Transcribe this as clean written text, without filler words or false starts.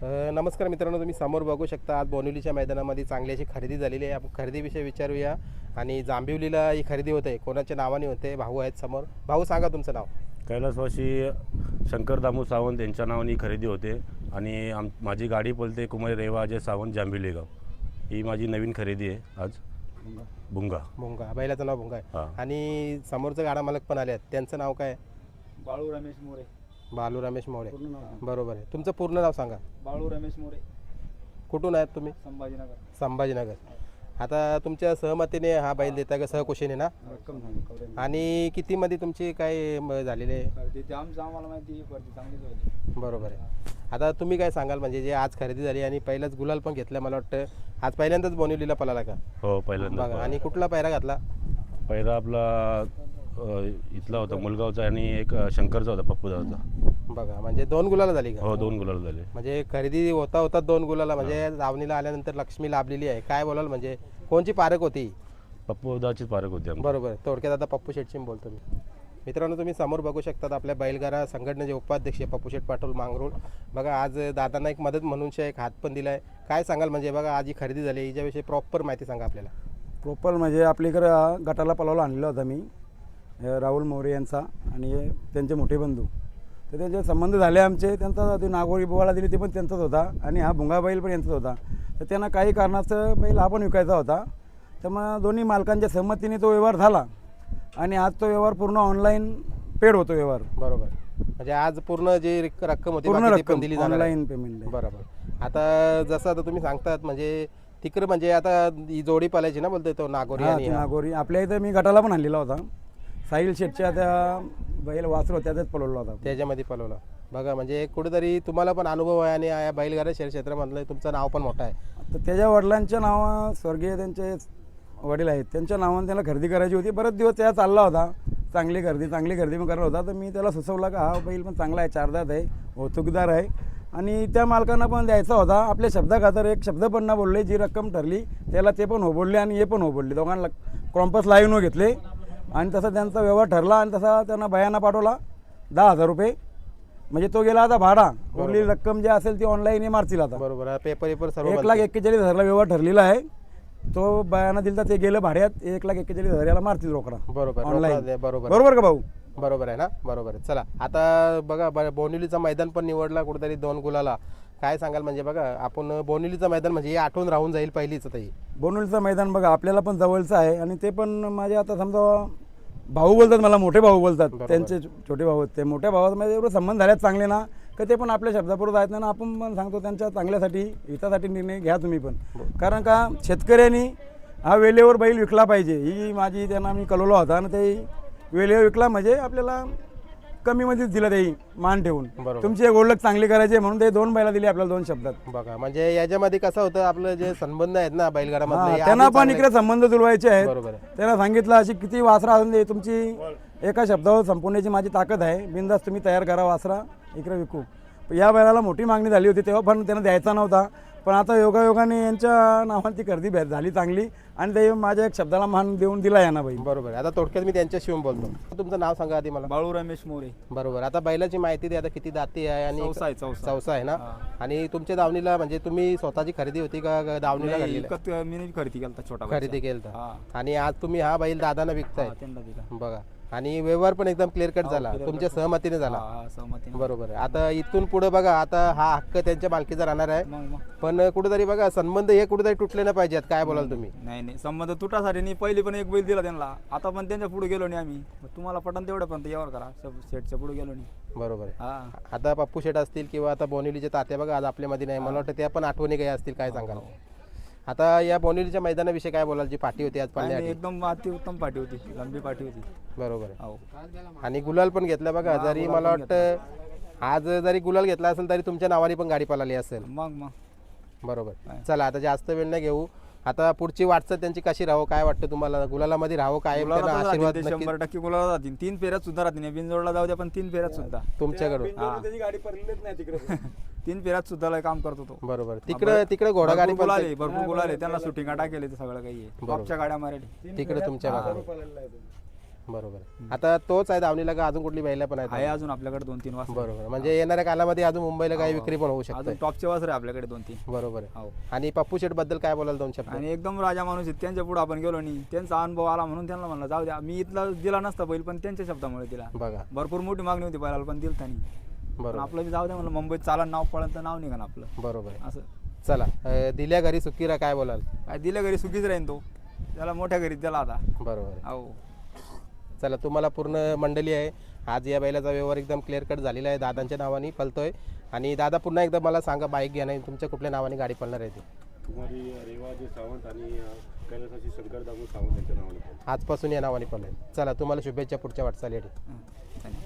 नमस्कार मित्रांनो, तुम्ही समोर बघू शकता आज बोनिवलीच्या मैदानामध्ये चांगली अशी खरेदी झालेली आहे. आपण खरेदीविषयी विचारूया. आणि जांभिवलीला ही खरेदी होते, कोणाच्या नावाने होते? भाऊ आहेत समोर. भाऊ सांगा तुमचं नाव. कैलासवासी शंकर दामू सावंत यांच्या नावाने ही खरेदी होते आणि माझी गाडी पळते कुमारी रेवा अजय सावंत जांभिवली गाव. ही माझी नवीन खरेदी आहे आज. भुंगा भुंगा बैलाचं नाव भुंगा आहे. आणि समोरचं गाडा मालक पण आले आहेत, त्यांचं नाव काय? बाळू रमेश मोरे. बालू रमेश मोरे. पूर्ण नाव बरोबर आहे. तुमचं पूर्ण नाव सांगा. बाळू रमेश मोरे, कुठून आहेत तुम्ही? संभाजीनगर. संभाजीनगर. आता तुमच्या सहमतीने हा बैल देता का? सहकुशीने ना? रक्कम झाली. आणि कितीमध्ये तुमची काय झालेली आहे? ते आमचं आम्हाला माहिती पडते, चांगलीच होती. बरोबर आहे. आता तुम्ही काय सांगाल, म्हणजे जे आज खरेदी झाली आणि पहिलाच गुलाल पण घेतला, मला वाटतं आज पहिल्यांदाच बोनिवलीला पळाला का? हो, पहिल्यांदा. बघा, आणि कुठला पायरा घातला? पहिला आपला इथला होता मुलगावचा आणि एक शंकरचा होता पप्पूदाचा. बघा, म्हणजे 2 गुलाला झाली का? हो, 2 गुलाल झाले. म्हणजे खरेदी होता 2 गुलाला, म्हणजे दावणीला आल्यानंतर लक्ष्मी लाभलेली आहे. काय बोलाल, म्हणजे कोणची पारख होती? पप्पूदाचीच पारख होती आमची. बरोबर. थोडक्यात आता पप्पू शेटची बोलतो मी. मित्रांनो, तुम्ही समोर बघू शकतात आपल्या बैलगाडा संघटनेचे उपाध्यक्ष पप्पू शेट पाटोल मांगरूळ. बघा, आज दादांना एक मदत म्हणून एक हात पण दिला आहे. काय सांगाल, म्हणजे बघा आज ही खरेदी झाली, हिच्याविषयी प्रॉपर माहिती सांगा आपल्याला. प्रॉपर म्हणजे आपल्याकडं गटाला पलावला आणलेला होता मी, राहुल मोरे यांचा आणि त्यांचे मोठे बंधू. तर त्यांचे संबंध झाले आमचे. त्यांचा ते नागोरी बोवाला दिली ते पण त्यांचाच होता आणि हा भुंगा बैल पण यांचाच होता. तर त्यांना काही कारणाचं बैल हा पण विकायचा होता. तर मग दोन्ही मालकांच्या सहमतीने तो व्यवहार झाला आणि आज तो व्यवहार पूर्ण ऑनलाईन पेड होतो व्यवहार. बरोबर. म्हणजे आज पूर्ण जी रक्कम होती पूर्ण बाकी ती पण रक्कम दिली जाणार आहे. ऑनलाईन पेमेंट आहे. बरोबर. आता जसं आता तुम्ही सांगतात, म्हणजे तिकडे म्हणजे आता ही जोडी पालायची ना, बोलतोय तो नागोरी हा, आणि ती हा. नागोरी आपल्या इथं मी गटाला पण आणलेला होता. साहिल शेटच्या त्या बैल वासरू त्यातच पळवला होता. त्याच्यामध्ये पळवला. बघा, म्हणजे कुठेतरी तुम्हाला पण अनुभव आहे आणि या बैलगाडा शहर क्षेत्रामधलं तुमचं नाव पण मोठं आहे. तर त्याच्या वडिलांच्या नावा स्वर्गीय त्यांचे वडील आहेत, त्यांच्या नावाने त्याला खरेदी करायची होती. बरेच दिवस त्या चालला होता, चांगली खरेदी पण करत होता. तर मी त्याला सुचवला का हा बैल पण चांगला आहे, चारदात आहे, वाहतूकदार आहे आणि त्या मालकांना पण द्यायचा होता. आपल्या शब्दाखातर एक शब्द पण ना बोलले. जी रक्कम ठरली त्याला ते पण हो बोलले आणि हे पण हो बोलले. दोघांना कॉम्पस लाईव्ह घेतले आणि तसा त्यांचा व्यवहार ठरला आणि तसा त्यांना बयाना पाठवला 10,000 रुपये. म्हणजे तो गेला आता भाडा. उरलेली रक्कम जी असेल ती ऑनलाईन हे मारतील आता. बरोबर. पेपर सर्व 1,41,000ला व्यवहार ठरलेला आहे. तो बयाना दिला तर ते गेलं भाड्यात. 1,41,000 याला मारतील रोकडा बरोबर. ऑनलाईन. बरोबर. बरोबर का भाऊ? बरोबर आहे ना? बरोबर आहे. चला, आता बघा, बोनिवलीचा मैदान पण निवडला कुठेतरी 2 गुलाला. काय सांगाल, म्हणजे बघा आपण बोनिवलीचं मैदान म्हणजे हे आठवण राहून जाईल पहिलीच आता ही. बोनिवलीचं मैदान बघा आपल्याला पण जवळचं आहे आणि ते पण माझे आता समजा भाऊ बोलतात, मला मोठे भाऊ बोलतात. त्यांचे छोटे भाऊ आहेत. ते मोठ्या भावामध्ये एवढे संबंध झालेत चांगले ना, का ते पण आपल्या शब्दापुरत आहेत ना. आपण पण सांगतो त्यांच्या चांगल्यासाठी हितासाठी निर्णय घ्या तुम्ही पण. कारण का शेतकऱ्यांनी हा वेळेवर बैल विकला पाहिजे. ही माझी त्यांना मी कळवला होता आणि ते वेळेवर विकला म्हणजे आपल्याला कमीमध्येच दिलं ते मान ठेवून. तुमची एक ओळख चांगली करायची म्हणून ते 2 बैला दिली आपल्याला 2 शब्दात. बघा, म्हणजे याच्यामध्ये कसं होतं, आपलं जे संबंध आहेत ना बैलगाडामध्ये, त्यांना पण इकडे संबंध जुळवायचे आहेत. बरोबर आहे. त्यांना सांगितलं अशी किती वासरा असून दे, तुमची एका शब्दावर संपवण्याची माझी ताकद आहे. बिंदास तुम्ही तयार करा वासरा, इकडे विकू. या बैलाला मोठी मागणी झाली होती तेव्हा पण त्यांना द्यायचा नव्हता. पण आता योगायोगाने यांच्या नावाने ती खरेदी झाली चांगली आणि ते माझ्या एक शब्दाला मान देऊन दिला यांना बैल. बरोबर. आता थोडक्यात मी त्यांच्याशी येऊन बोलतो. तुमचं नाव सांगा आधी मला. बाळू रमेश मोरे. बरोबर. आता बैलाची माहिती द्या. आता किती दाती आहे आणि चौसा आहे ना? आणि तुमच्या दावणीला म्हणजे तुम्ही स्वतःची खरेदी होती का दावणीला घातलेली? मी खरेदी केला छोटा खरेदी केलं. आणि आज तुम्ही हा बैल दादांना विकताय. त्यांना दिला. बघा, आणि व्यवहार पण एकदम क्लिअर कट झाला, तुमच्या सहमतीने झाला. सहमतीने. बरोबर आहे. आता इथून पुढे बघा, आता हा हक्क त्यांच्या मालकीचा राहणार आहे. मग पण कुठेतरी बघा, संबंध हे कुठेतरी तुटले नाही पाहिजेत. काय बोलाल तुम्ही? नाही, संबंध तुटासाठी नाही. पहिली पण एक बैल दिला त्यांना. आता पण त्यांच्या पुढे गेलो नाही आम्ही. तुम्हाला पटन तेवढं पण यावर करा. शेटच्या पुढे गेलो नाही. बरोबर आहे. आता पप्पू शेट असतील किंवा आता बोनिवलीचे तात्या बघा आज आपल्यामध्ये नाही, मला वाटतं त्या पण आठवणी काही असतील. काय सांगाल आता या बोनिवलीच्या मैदानाविषयी? काय बोलाल, जी पाठी होती आज पाण्यासाठी? एकदम अति उत्तम पाठी होती, लंबी पाठी होती. बरोबर आहे. आणि गुलाल पण घेतला बघा. जरी मला वाटतं आज जरी गुलाल घेतला असेल तरी तुमच्या नावाने पण गाडी पळाली असेल. मग बरोबर. चला, आता जास्त वेळ नाही घेऊ. आता पुढची वाटचाल त्यांची कशी राहो? काय वाटतं तुम्हाला? गुलालामध्ये राहो, काय आशीर्वाद? 100% गुलाला जातील. 3 फेऱ्यात सुद्धा राहतील. बिनजोडला जाऊ द्या पण 3 फेऱ्यात सुद्धा तुमच्याकडून. त्याची गाडी पडलीच नाही तिकडे. 3 फेऱ्यात सुद्धा काम करतो तो. बरोबर. तिकडे घोडागाडी पण बोलाले, भरपूर बोलाले. त्यांना शूटिंग टाकेले ते सगळं काही आहे. टॉपच्या गाड्या मारली तिकडे तुमच्या भागात. बरोबर आहे. आता तोच आहे दावणीला का अजून कुठली बैला पण आहे आहेत? अजून आपल्याकडे 2-3 वासर बरोबर, म्हणजे येणाऱ्या कालामध्ये अजून मुंबईला काही विक्री पण होऊ शकते. अजून टॉपचे वासर आहे आपल्याकडे 2-3. बरोबर आहे. हो. आणि पप्पू शेठ बद्दल काय बोलाल 2 शब्द? आणि एकदम राजा माणूस आहेत, त्यांच्या पुढे आपण गेलो नाही, त्यांचा अनुभव आला म्हणून त्यांना म्हणलं जाऊ द्या. मी इथला दिला नसता बैल, पण त्यांच्या शब्दामुळे दिला. बघा भरपूर मोठी मागणी होती बैलाला, पण दिल त्यांनी. पण बरोबर आपलं बी जाऊ द्या म्हणलं, मुंबईत चाला नाव पळलं तर नाव निघा आपलं बरोबर आहे. असं. चला दिल्या घरी सुखीरा काय बोलाल? काय दिलं घरी सुखीच राहीन तो, त्याला मोठ्या घरी त्याला आता. बरोबर आहे. हो. चला तुम्हाला पूर्ण मंडळी आहे. आज या बैलाचा व्यवहार एकदम क्लिअर कट झालेला आहे, दादांच्या नावाने पळतोय. आणि दादा पुन्हा एकदा मला सांगा, बाईक घ्या नाही तुमच्या कुठल्या नावाने गाडी पळणार आहे ती? कुमारी रेवाजी सावंत आणि कैलासाची शंकर दामू सावंत यांच्या नावाने. आजपासून या नावाने पळेल. चला तुम्हाला शुभेच्छा पुढच्या वाटचालीसाठी. धन्यवाद.